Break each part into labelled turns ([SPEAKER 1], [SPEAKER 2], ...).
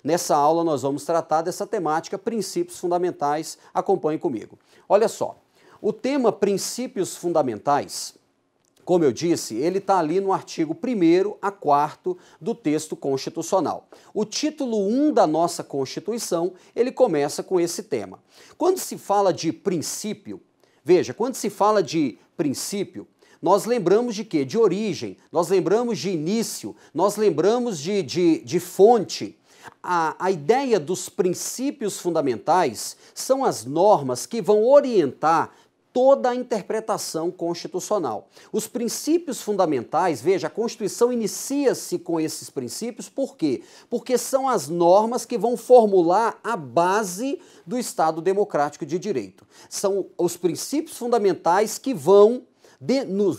[SPEAKER 1] Nessa aula nós vamos tratar dessa temática, princípios fundamentais. Acompanhe comigo. Olha só, o tema princípios fundamentais, como eu disse, ele está ali no artigo 1º a 4º do texto constitucional. O título 1 da nossa Constituição, ele começa com esse tema. Quando se fala de princípio, veja, quando se fala de princípio, nós lembramos de quê? De origem, nós lembramos de início, nós lembramos de fonte. A ideia dos princípios fundamentais são as normas que vão orientar toda a interpretação constitucional. Os princípios fundamentais, veja, a Constituição inicia-se com esses princípios, por quê? Porque são as normas que vão formular a base do Estado Democrático de Direito. São os princípios fundamentais que vão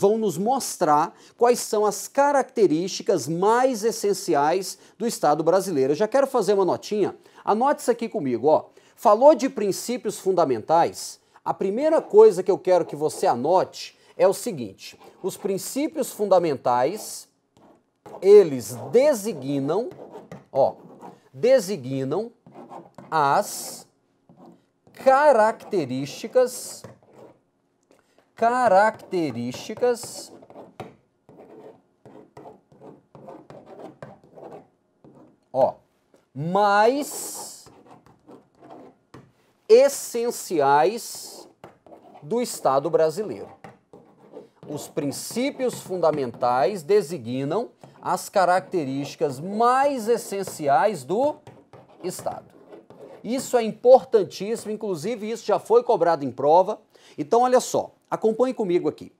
[SPEAKER 1] nos mostrar quais são as características mais essenciais do Estado brasileiro. Eu já quero fazer uma notinha, anote isso aqui comigo, ó. Falou de princípios fundamentais, a primeira coisa que eu quero que você anote é o seguinte: os princípios fundamentais, eles designam as características mais essenciais do Estado brasileiro. Os princípios fundamentais designam as características mais essenciais do Estado. Isso é importantíssimo, inclusive isso já foi cobrado em prova. Então, olha só, acompanhe comigo aqui.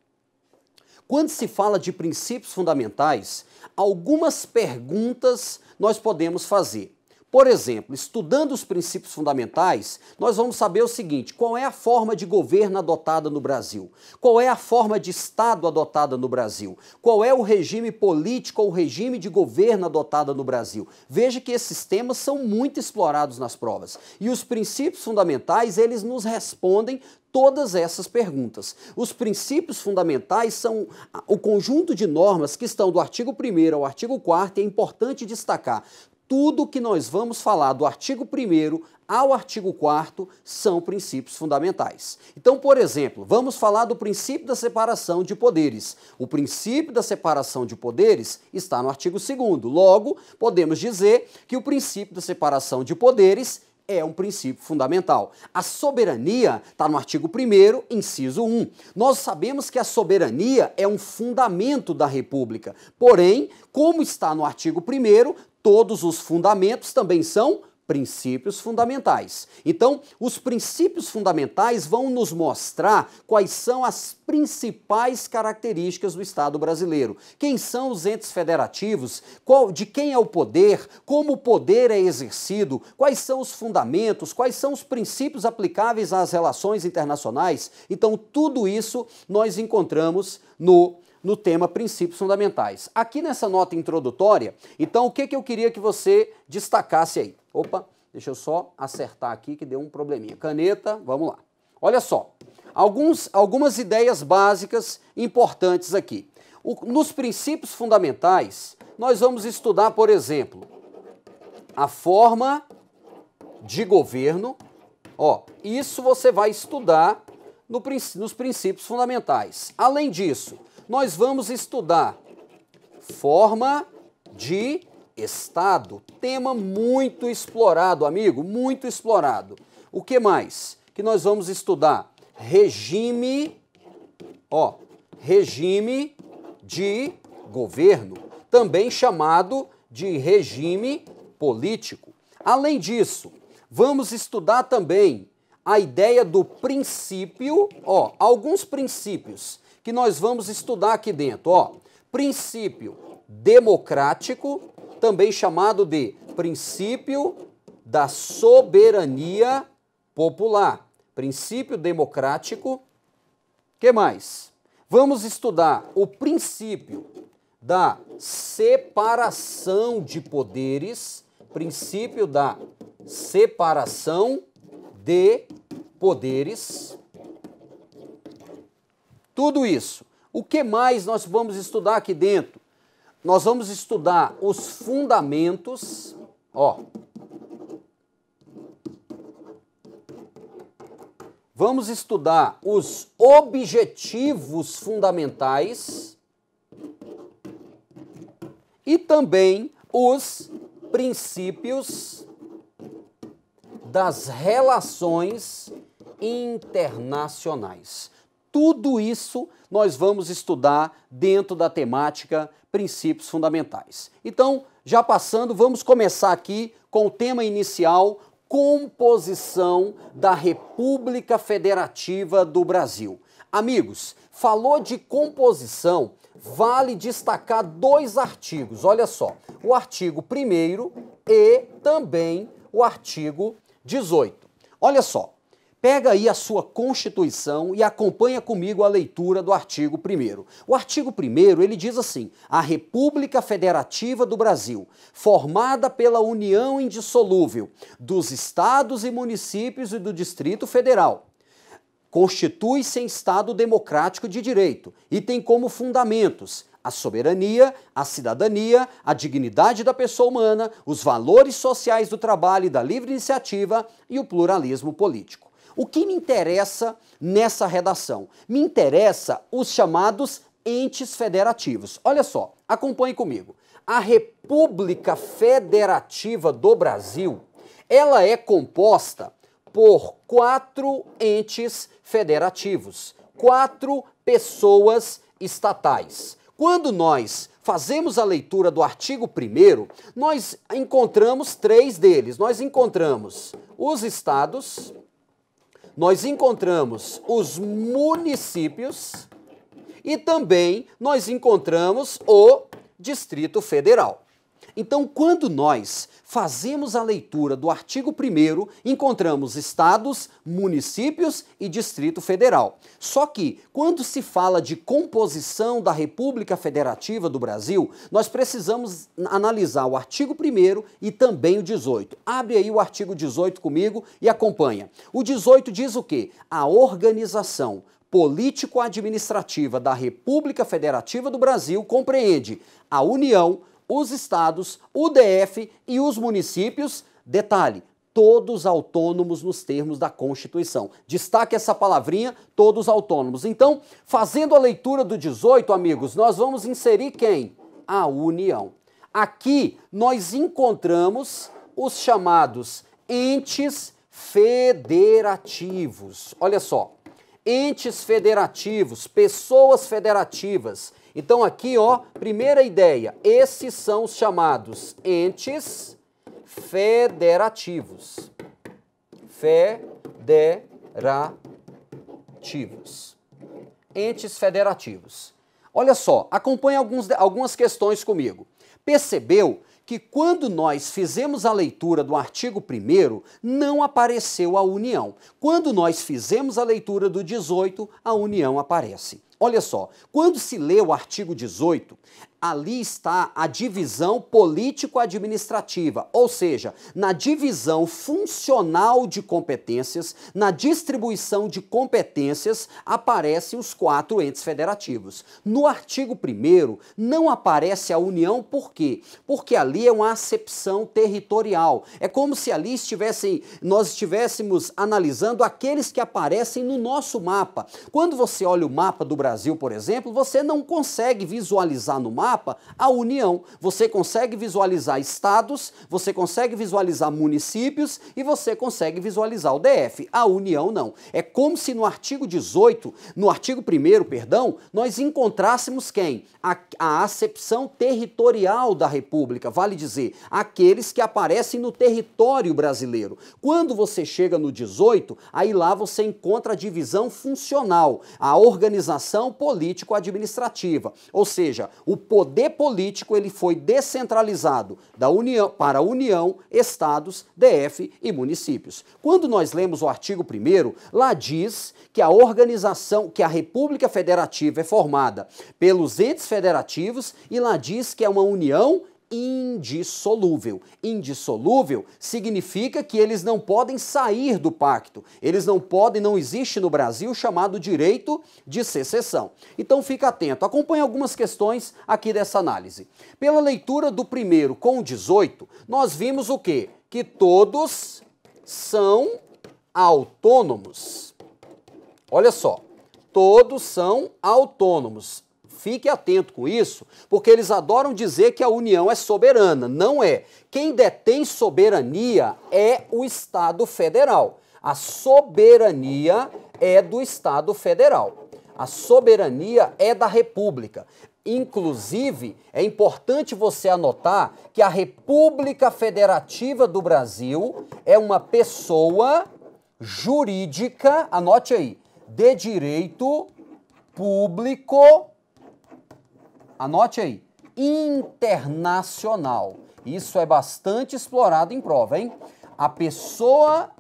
[SPEAKER 1] Quando se fala de princípios fundamentais, algumas perguntas nós podemos fazer. Por exemplo, estudando os princípios fundamentais, nós vamos saber o seguinte: qual é a forma de governo adotada no Brasil? Qual é a forma de Estado adotada no Brasil? Qual é o regime político ou regime de governo adotada no Brasil? Veja que esses temas são muito explorados nas provas. E os princípios fundamentais, eles nos respondem todas essas perguntas. Os princípios fundamentais são o conjunto de normas que estão do artigo 1º ao artigo 4º, e é importante destacar: tudo que nós vamos falar do artigo 1º ao artigo 4º são princípios fundamentais. Então, por exemplo, vamos falar do princípio da separação de poderes. O princípio da separação de poderes está no artigo 2º. Logo, podemos dizer que o princípio da separação de poderes é um princípio fundamental. A soberania está no artigo 1º, inciso 1. Nós sabemos que a soberania é um fundamento da República. Porém, como está no artigo 1º, todos os fundamentos também são princípios fundamentais. Então, os princípios fundamentais vão nos mostrar quais são as principais características do Estado brasileiro. Quem são os entes federativos, de quem é o poder, como o poder é exercido, quais são os fundamentos, quais são os princípios aplicáveis às relações internacionais. Então, tudo isso nós encontramos no tema princípios fundamentais. Aqui nessa nota introdutória, então o que eu queria que você destacasse aí? Opa, deixa eu só acertar aqui que deu um probleminha. Caneta, vamos lá. Olha só, algumas ideias básicas importantes aqui. Nos princípios fundamentais, nós vamos estudar, por exemplo, a forma de governo. Isso você vai estudar nos princípios fundamentais. Além disso, nós vamos estudar forma de Estado, tema muito explorado, amigo, muito explorado. O que mais que nós vamos estudar? Regime de governo, também chamado de regime político. Além disso, vamos estudar também a ideia do princípio, alguns princípios que nós vamos estudar aqui dentro, princípio democrático, também chamado de princípio da soberania popular. Princípio democrático. Que mais? Vamos estudar o princípio da separação de poderes, princípio da separação de poderes. Tudo isso. O que mais nós vamos estudar aqui dentro? Nós vamos estudar os fundamentos, vamos estudar os objetivos fundamentais e também os princípios das relações internacionais. Tudo isso nós vamos estudar dentro da temática princípios fundamentais. Então, já passando, vamos começar aqui com o tema inicial, composição da República Federativa do Brasil. Amigos, falou de composição, vale destacar dois artigos, olha só, o artigo 1º e também o artigo 18. Olha só, pega aí a sua Constituição e acompanha comigo a leitura do artigo 1º. O artigo 1º, ele diz assim: a República Federativa do Brasil, formada pela união indissolúvel dos estados e municípios e do Distrito Federal, constitui-se em Estado democrático de direito e tem como fundamentos a soberania, a cidadania, a dignidade da pessoa humana, os valores sociais do trabalho e da livre iniciativa e o pluralismo político. O que me interessa nessa redação? Me interessa os chamados entes federativos. Olha só, acompanhe comigo. A República Federativa do Brasil, ela é composta por 4 entes federativos, 4 pessoas estatais. Quando nós fazemos a leitura do artigo 1º, nós encontramos 3 deles. Nós encontramos os estados, nós encontramos os municípios e também nós encontramos o Distrito Federal. Então, quando nós fazemos a leitura do artigo 1º, encontramos estados, municípios e Distrito Federal. Só que, quando se fala de composição da República Federativa do Brasil, nós precisamos analisar o artigo 1º e também o 18. Abre aí o artigo 18 comigo e acompanha. O 18 diz o quê? A organização político-administrativa da República Federativa do Brasil compreende a União, os estados, o DF e os municípios, detalhe, todos autônomos nos termos da Constituição. Destaque essa palavrinha, todos autônomos. Então, fazendo a leitura do 18, amigos, nós vamos inserir quem? A União. Aqui nós encontramos os chamados entes federativos. Olha só, entes federativos, pessoas federativas. Então aqui, ó, primeira ideia, esses são os chamados entes federativos. Federativos. Entes federativos. Olha só, acompanhe algumas questões comigo. Percebeu que quando nós fizemos a leitura do artigo 1º, não apareceu a União. Quando nós fizemos a leitura do 18, a União aparece. Olha só, quando se lê o artigo 18, ali está a divisão político-administrativa, ou seja, na divisão funcional de competências, na distribuição de competências, aparecem os 4 entes federativos. No artigo 1º, não aparece a União, por quê? Porque ali é uma acepção territorial. É como se ali nós estivéssemos analisando aqueles que aparecem no nosso mapa. Quando você olha o mapa do Brasil, por exemplo, você não consegue visualizar no mapa a União. Você consegue visualizar estados, você consegue visualizar municípios e você consegue visualizar o DF. A União não. É como se no artigo 18, no artigo 1º, perdão, nós encontrássemos quem? A acepção territorial da República, vale dizer, aqueles que aparecem no território brasileiro. Quando você chega no 18, aí lá você encontra a divisão funcional, a organização político-administrativa, ou seja, o poder político ele foi descentralizado da União para a União, estados, DF e municípios. Quando nós lemos o artigo 1º, lá diz que a organização, que a República Federativa é formada pelos entes federativos e lá diz que é uma união indissolúvel. Indissolúvel significa que eles não podem sair do pacto. Eles não podem, não existe no Brasil chamado direito de secessão. Então fica atento, acompanhe algumas questões aqui dessa análise. Pela leitura do 1º com o 18, nós vimos o quê? Que todos são autônomos. Olha só, todos são autônomos. Fique atento com isso, porque eles adoram dizer que a União é soberana. Não é. Quem detém soberania é o Estado Federal. A soberania é do Estado Federal. A soberania é da República. Inclusive, é importante você anotar que a República Federativa do Brasil é uma pessoa jurídica, anote aí, de direito público, anote aí, internacional. Isso é bastante explorado em prova, hein? A pessoa,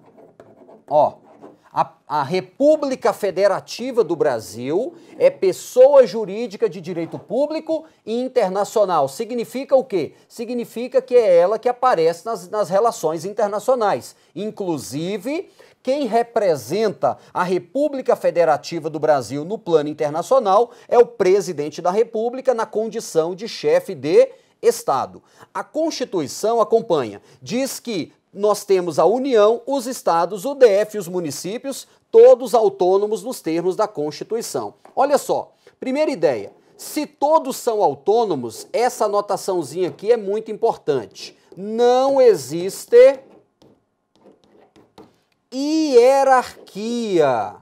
[SPEAKER 1] a República Federativa do Brasil é pessoa jurídica de direito público e internacional. Significa o quê? Significa que é ela que aparece nas relações internacionais. Inclusive, quem representa a República Federativa do Brasil no plano internacional é o presidente da República na condição de chefe de Estado. A Constituição acompanha, diz que nós temos a União, os estados, o DF e os municípios, todos autônomos nos termos da Constituição. Olha só, primeira ideia, se todos são autônomos, essa anotaçãozinha aqui é muito importante. Não existe hierarquia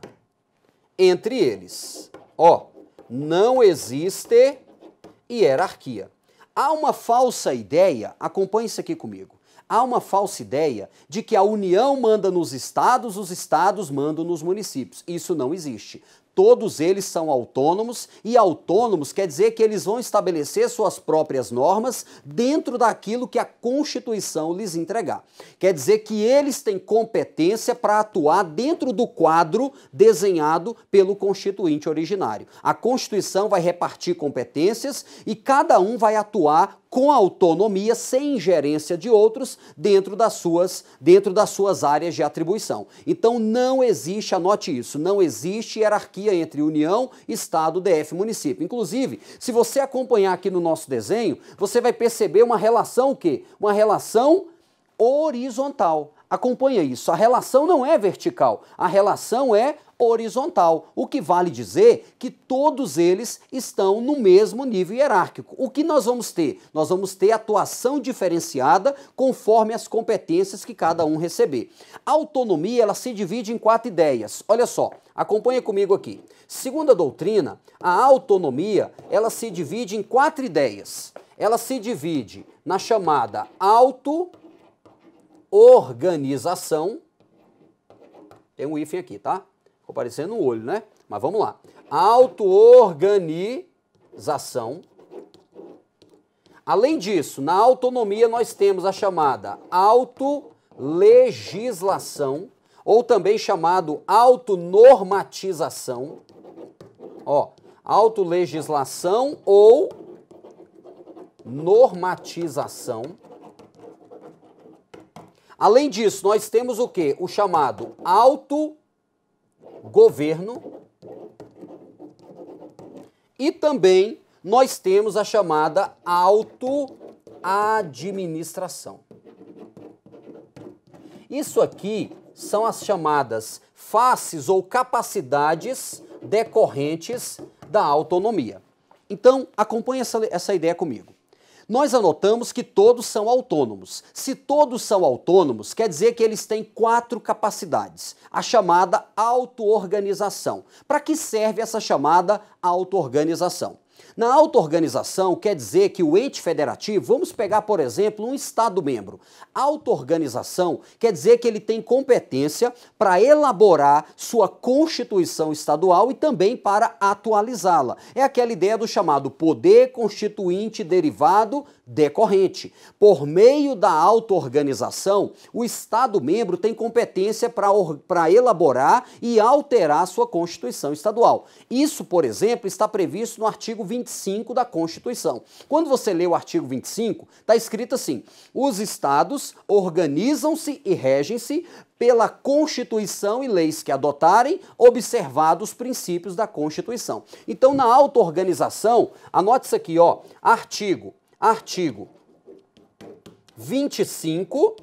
[SPEAKER 1] entre eles. Não existe hierarquia. Há uma falsa ideia, acompanhe isso aqui comigo. Há uma falsa ideia de que a União manda nos estados, os estados mandam nos municípios. Isso não existe. Todos eles são autônomos e autônomos quer dizer que eles vão estabelecer suas próprias normas dentro daquilo que a Constituição lhes entregar. Quer dizer que eles têm competência para atuar dentro do quadro desenhado pelo Constituinte originário. A Constituição vai repartir competências e cada um vai atuar com autonomia, sem ingerência de outros, dentro das suas áreas de atribuição. Então não existe, anote isso, não existe hierarquia entre União, Estado, DF, município. Inclusive, se você acompanhar aqui no nosso desenho, você vai perceber uma relação o quê? Uma relação horizontal. Acompanha isso, a relação não é vertical, a relação é horizontal, o que vale dizer que todos eles estão no mesmo nível hierárquico. O que nós vamos ter? Nós vamos ter atuação diferenciada conforme as competências que cada um receber. A autonomia, ela se divide em 4 ideias. Olha só, acompanha comigo aqui. Segundo a doutrina, a autonomia, ela se divide em 4 ideias. Ela se divide na chamada auto-organização. Tem um hífen aqui, tá? Ficou parecendo um olho, né? Mas vamos lá. Auto-organização. Além disso, na autonomia nós temos a chamada autolegislação, ou também chamado autonormatização. Autolegislação ou normatização. Além disso, nós temos o quê? O chamado autogoverno e também nós temos a chamada autoadministração. Isso aqui são as chamadas faces ou capacidades decorrentes da autonomia. Então, acompanhe essa ideia comigo. Nós anotamos que todos são autônomos. Se todos são autônomos, quer dizer que eles têm 4 capacidades. A chamada auto-organização. Para que serve essa chamada auto-organização? Na auto-organização quer dizer que o ente federativo, vamos pegar, por exemplo, um Estado-membro. Auto-organização quer dizer que ele tem competência para elaborar sua Constituição estadual e também para atualizá-la. É aquela ideia do chamado poder constituinte derivado decorrente. Por meio da auto-organização, o Estado-membro tem competência para elaborar e alterar sua Constituição estadual. Isso, por exemplo, está previsto no artigo 25 da Constituição. Quando você lê o artigo 25, está escrito assim: os estados organizam-se e regem-se pela Constituição e leis que adotarem, observados os princípios da Constituição. Então, na auto-organização, anote isso aqui, artigo 25,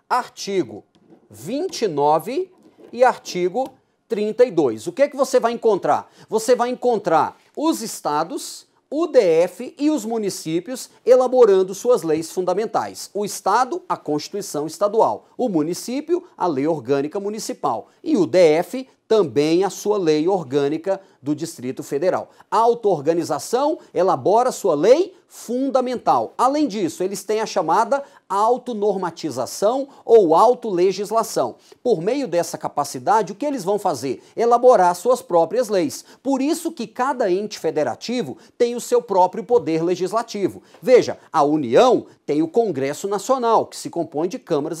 [SPEAKER 1] artigo 29 e artigo 32. O que é que você vai encontrar? Você vai encontrar os estados, o DF e os municípios elaborando suas leis fundamentais. O Estado, a Constituição Estadual. O município, a Lei Orgânica Municipal. E o DF, também a sua lei orgânica do Distrito Federal. A auto-organização elabora sua lei fundamental. Além disso, eles têm a chamada autonormatização ou autolegislação. Por meio dessa capacidade, o que eles vão fazer? Elaborar suas próprias leis. Por isso que cada ente federativo tem o seu próprio poder legislativo. Veja, a União tem o Congresso Nacional, que se compõe de Câmara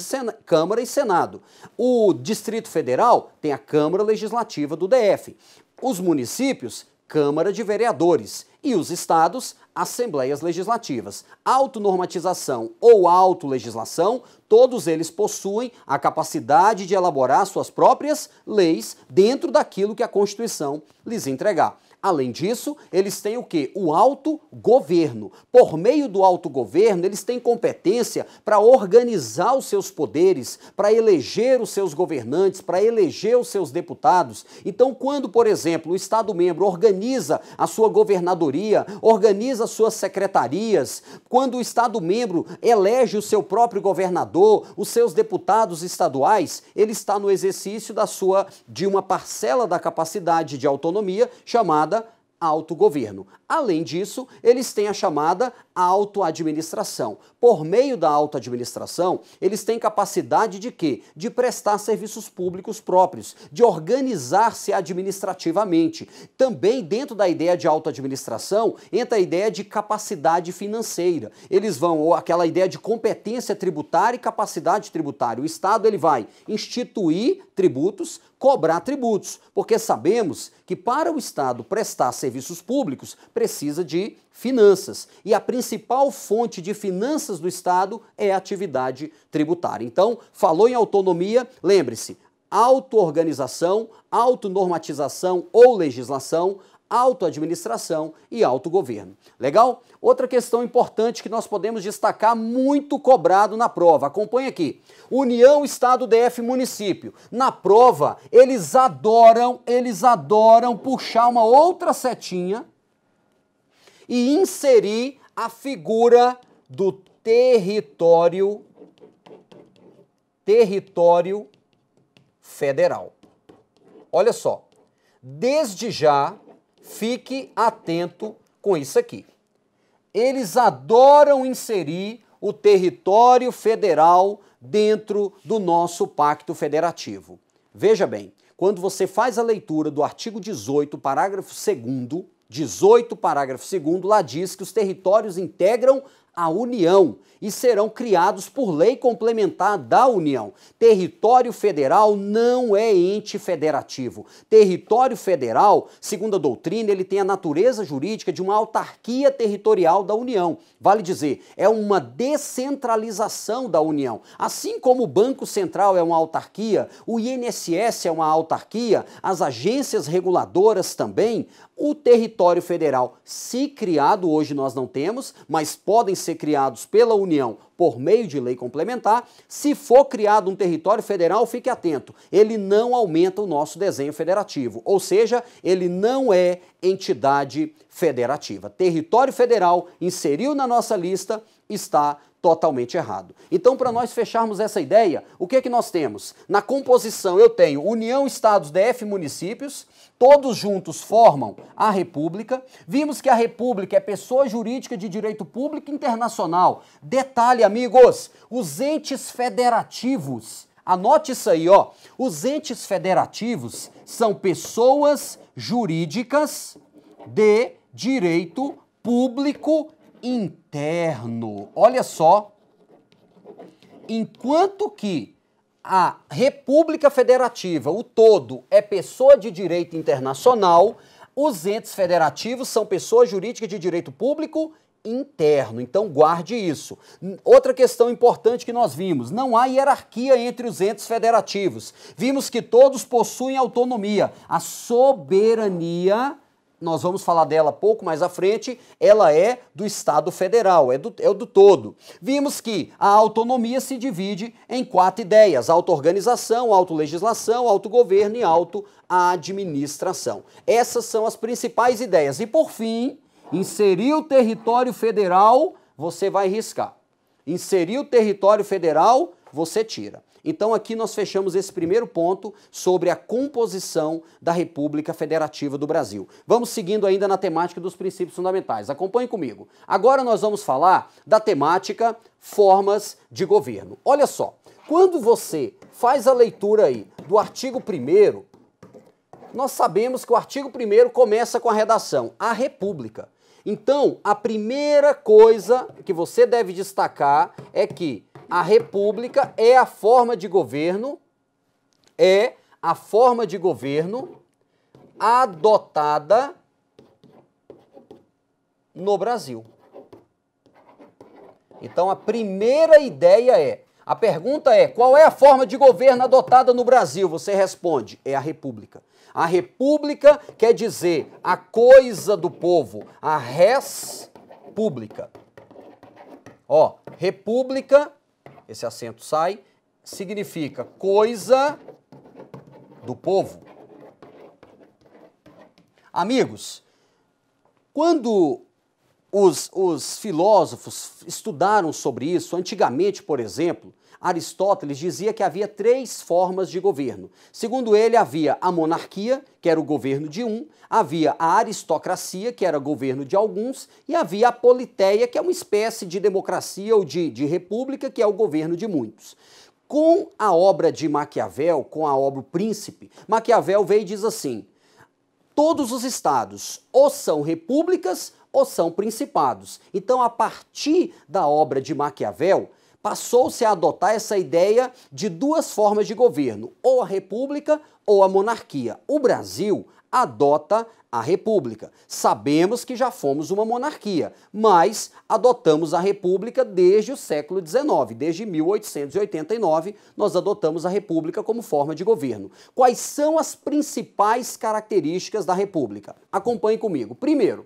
[SPEAKER 1] e Senado. O Distrito Federal tem a Câmara Legislativa do DF. Os municípios, Câmara de Vereadores. E os estados, Assembleias Legislativas. Autonormatização ou autolegislação, todos eles possuem a capacidade de elaborar suas próprias leis dentro daquilo que a Constituição lhes entregar. Além disso, eles têm o quê? O autogoverno. Por meio do autogoverno, eles têm competência para organizar os seus poderes, para eleger os seus governantes, para eleger os seus deputados. Então, quando, por exemplo, o Estado-membro organiza a sua governadoria, organiza suas secretarias, quando o Estado-membro elege o seu próprio governador, os seus deputados estaduais, ele está no exercício de uma parcela da capacidade de autonomia chamada autogoverno. Além disso, eles têm a chamada autoadministração. Por meio da autoadministração, eles têm capacidade de quê? De prestar serviços públicos próprios, de organizar-se administrativamente. Também dentro da ideia de autoadministração entra a ideia de capacidade financeira. Eles vão, aquela ideia de competência tributária e capacidade tributária. O Estado ele vai instituir tributos, cobrar tributos, porque sabemos que para o Estado prestar serviços públicos precisa de finanças. E a principal fonte de finanças do Estado é a atividade tributária. Então, falou em autonomia, lembre-se, auto-organização, autonormatização ou legislação, autoadministração e autogoverno. Legal? Outra questão importante que nós podemos destacar, muito cobrado na prova. Acompanhe aqui. União, Estado, DF, município. Na prova, eles adoram puxar uma outra setinha e inserir a figura do território federal. Olha só, desde já, fique atento com isso aqui. Eles adoram inserir o território federal dentro do nosso pacto federativo. Veja bem, quando você faz a leitura do artigo 18, parágrafo 2º, 18, parágrafo 2º, lá diz que os territórios integram a União e serão criados por lei complementar da União. Território federal não é ente federativo. Território federal, segundo a doutrina, ele tem a natureza jurídica de uma autarquia territorial da União. Vale dizer, é uma descentralização da União. Assim como o Banco Central é uma autarquia, o INSS é uma autarquia, as agências reguladoras também, o território federal, se criado, hoje nós não temos, mas podem ser criados pela União por meio de lei complementar. Se for criado um território federal, fique atento, ele não aumenta o nosso desenho federativo, ou seja, ele não é entidade federativa. Território federal, inseriu na nossa lista, está totalmente errado. Então, para nós fecharmos essa ideia, o que é que nós temos? Na composição eu tenho União, Estados, DF, municípios, todos juntos formam a República. Vimos que a República é pessoa jurídica de direito público internacional. Detalhe, amigos, os entes federativos, anote isso aí, ó. Os entes federativos são pessoas jurídicas de direito público interno. Olha só, enquanto que a República Federativa, o todo, é pessoa de direito internacional, os entes federativos são pessoa jurídica de direito público interno. Então guarde isso. Outra questão importante que nós vimos, não há hierarquia entre os entes federativos. Vimos que todos possuem autonomia. A soberania nós vamos falar dela pouco mais à frente, ela é do Estado Federal, é do todo. Vimos que a autonomia se divide em 4 ideias: auto-organização, auto-legislação, autogoverno e auto-administração. Essas são as principais ideias. E por fim, inserir o território federal, você vai riscar. Inserir o território federal, você tira. Então aqui nós fechamos esse primeiro ponto sobre a composição da República Federativa do Brasil. Vamos seguindo ainda na temática dos princípios fundamentais. Acompanhe comigo. Agora nós vamos falar da temática formas de governo. Olha só, quando você faz a leitura aí do artigo 1º, nós sabemos que o artigo 1º começa com a redação: a República. Então, a primeira coisa que você deve destacar é que a República é a forma de governo, adotada no Brasil. Então, a primeira ideia a pergunta é: qual é a forma de governo adotada no Brasil? Você responde: é a República. A República quer dizer a coisa do povo, a res pública. Ó, República, esse acento sai, significa coisa do povo. Amigos, quando os filósofos estudaram sobre isso, antigamente, por exemplo, Aristóteles dizia que havia 3 formas de governo. Segundo ele, havia a monarquia, que era o governo de um, havia a aristocracia, que era o governo de alguns, e havia a politeia, que é uma espécie de democracia ou de república, que é o governo de muitos. Com a obra de Maquiavel, com a obra O Príncipe, Maquiavel veio e diz assim: todos os estados ou são repúblicas ou são principados. Então, a partir da obra de Maquiavel, passou-se a adotar essa ideia de 2 formas de governo, ou a república ou a monarquia. O Brasil adota a república. Sabemos que já fomos uma monarquia, mas adotamos a república desde o século XIX, desde 1889, nós adotamos a república como forma de governo. Quais são as principais características da república? Acompanhe comigo. Primeiro,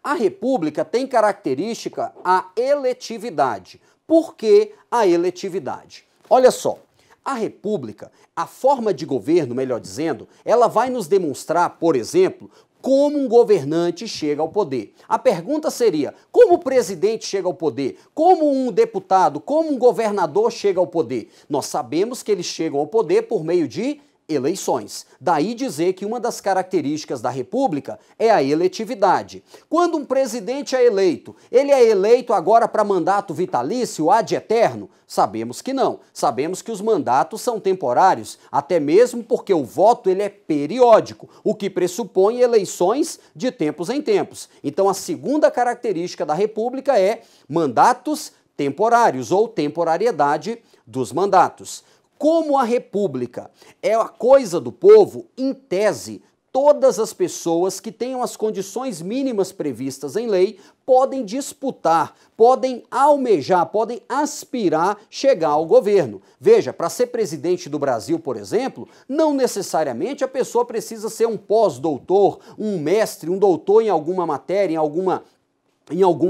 [SPEAKER 1] a república tem característica a eletividade. Por que a eletividade? Olha só, a república, a forma de governo, melhor dizendo, ela vai nos demonstrar, por exemplo, como um governante chega ao poder. A pergunta seria: como o presidente chega ao poder? Como um deputado, como um governador chega ao poder? Nós sabemos que eles chegam ao poder por meio de eleições. Daí dizer que uma das características da República é a eletividade. Quando um presidente é eleito, ele é eleito agora para mandato vitalício, ad eterno? Sabemos que não. Sabemos que os mandatos são temporários, até mesmo porque o voto ele é periódico, o que pressupõe eleições de tempos em tempos. Então, a segunda característica da República é mandatos temporários ou temporariedade dos mandatos. Como a república é a coisa do povo, em tese, todas as pessoas que tenham as condições mínimas previstas em lei podem disputar, podem almejar, podem aspirar chegar ao governo. Veja, para ser presidente do Brasil, por exemplo, não necessariamente a pessoa precisa ser um pós-doutor, um mestre, um doutor em alguma matéria, em alguma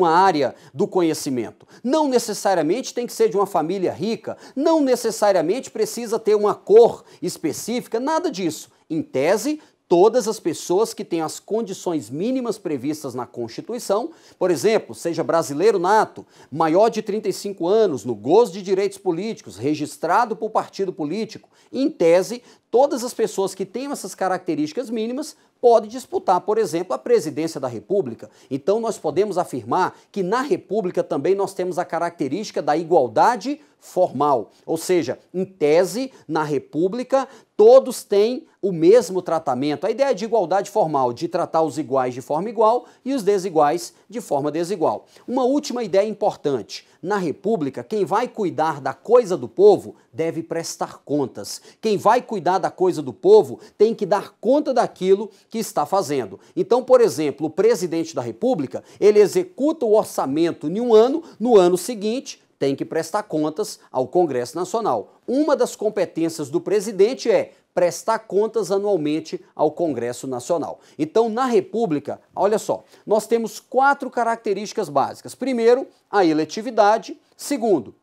[SPEAKER 1] área do conhecimento. Não necessariamente tem que ser de uma família rica, não necessariamente precisa ter uma cor específica, nada disso. Em tese, todas as pessoas que têm as condições mínimas previstas na Constituição, por exemplo, seja brasileiro nato, maior de 35 anos, no gozo de direitos políticos, registrado por partido político, em tese, todas as pessoas que tenham essas características mínimas podem disputar, por exemplo, a presidência da República. Então, nós podemos afirmar que na República também nós temos a característica da igualdade formal. Ou seja, em tese, na República, todos têm o mesmo tratamento. A ideia de igualdade formal, de tratar os iguais de forma igual e os desiguais de forma desigual. Uma última ideia importante. Na República, quem vai cuidar da coisa do povo deve prestar contas. Quem vai cuidar da coisa do povo tem que dar conta daquilo que está fazendo. Então, por exemplo, o presidente da República, ele executa o orçamento em um ano, no ano seguinte tem que prestar contas ao Congresso Nacional. Uma das competências do presidente é prestar contas anualmente ao Congresso Nacional. Então, na República, olha só, nós temos 4 características básicas. Primeiro, a eletividade. Segundo,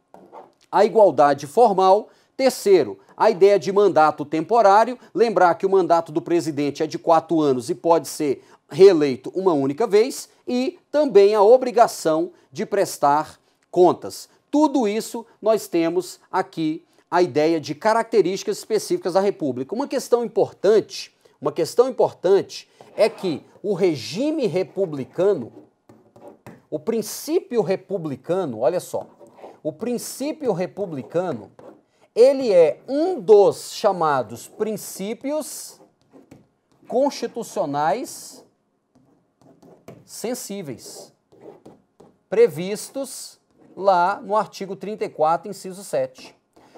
[SPEAKER 1] a igualdade formal. Terceiro, a ideia de mandato temporário. Lembrar que o mandato do presidente é de 4 anos e pode ser reeleito uma única vez. E também a obrigação de prestar contas. Tudo isso nós temos aqui a ideia de características específicas da República. Uma questão importante é que o regime republicano, o princípio republicano, olha só, o princípio republicano, ele é um dos chamados princípios constitucionais sensíveis, previstos lá no artigo 34, inciso 7.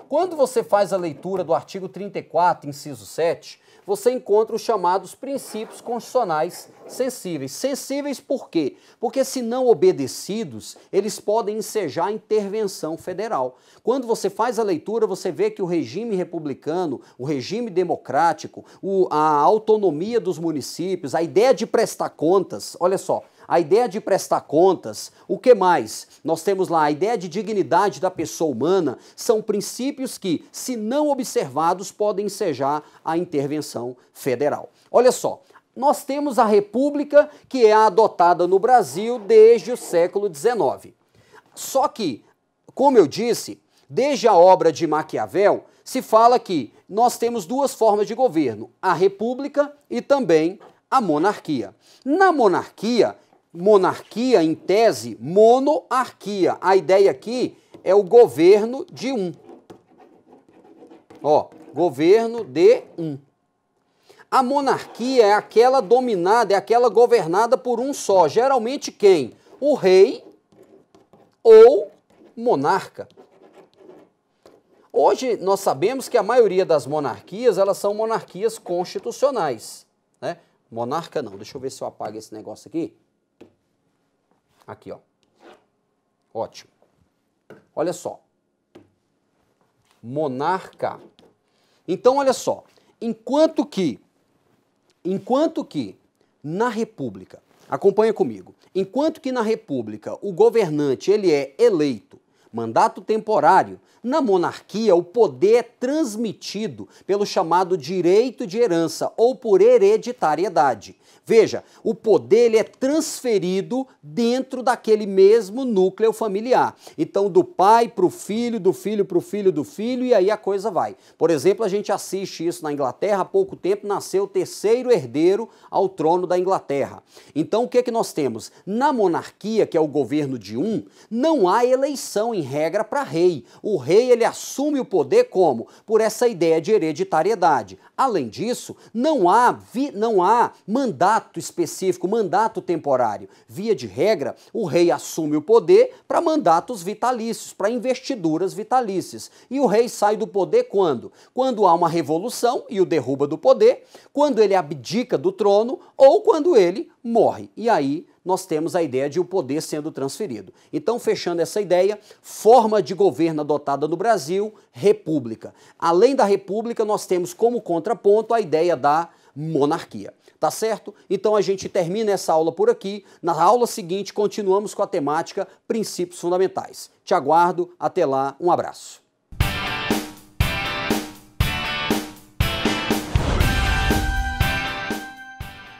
[SPEAKER 1] Quando você faz a leitura do artigo 34, inciso 7, você encontra os chamados princípios constitucionais sensíveis. Sensíveis por quê? Porque se não obedecidos, eles podem ensejar a intervenção federal. Quando você faz a leitura, você vê que o regime republicano, o regime democrático, a autonomia dos municípios, a ideia de prestar contas, olha só, a ideia de prestar contas, o que mais? Nós temos lá a ideia de dignidade da pessoa humana, são princípios que, se não observados, podem ensejar a intervenção federal. Olha só, nós temos a República que é adotada no Brasil desde o século XIX. Só que, como eu disse, desde a obra de Maquiavel, se fala que nós temos 2 formas de governo, a República e também a monarquia. Na monarquia em tese, monarquia. A ideia aqui é o governo de um. Ó, governo de um. A monarquia é aquela dominada, é aquela governada por um só. Geralmente quem? O rei ou monarca. Hoje nós sabemos que a maioria das monarquias, elas são monarquias constitucionais, né? Monarca não, deixa eu ver se eu apago esse negócio aqui. Aqui, ó. Ótimo. Olha só. Monarca. Então, olha só. Enquanto que na República, acompanha comigo, enquanto que na República o governante ele é eleito, mandato temporário, na monarquia o poder é transmitido pelo chamado direito de herança ou por hereditariedade. Veja, o poder ele é transferido dentro daquele mesmo núcleo familiar. Então, do pai para o filho, do filho para o filho do filho, e aí a coisa vai. Por exemplo, a gente assiste isso na Inglaterra, há pouco tempo nasceu o 3º herdeiro ao trono da Inglaterra. Então, o que é que nós temos? Na monarquia, que é o governo de um, não há eleição em regra para rei. O rei ele assume o poder como? Por essa ideia de hereditariedade. Além disso, não há mandato específico, mandato temporário. Via de regra, o rei assume o poder para mandatos vitalícios, para investiduras vitalícias. E o rei sai do poder quando? Quando há uma revolução e o derruba do poder, quando ele abdica do trono ou quando ele morre. E aí nós temos a ideia de o poder sendo transferido. Então, fechando essa ideia, forma de governo adotada no Brasil, república. Além da república, nós temos como contraponto a ideia da monarquia. Tá certo? Então a gente termina essa aula por aqui. Na aula seguinte, continuamos com a temática Princípios Fundamentais. Te aguardo. Até lá. Um abraço.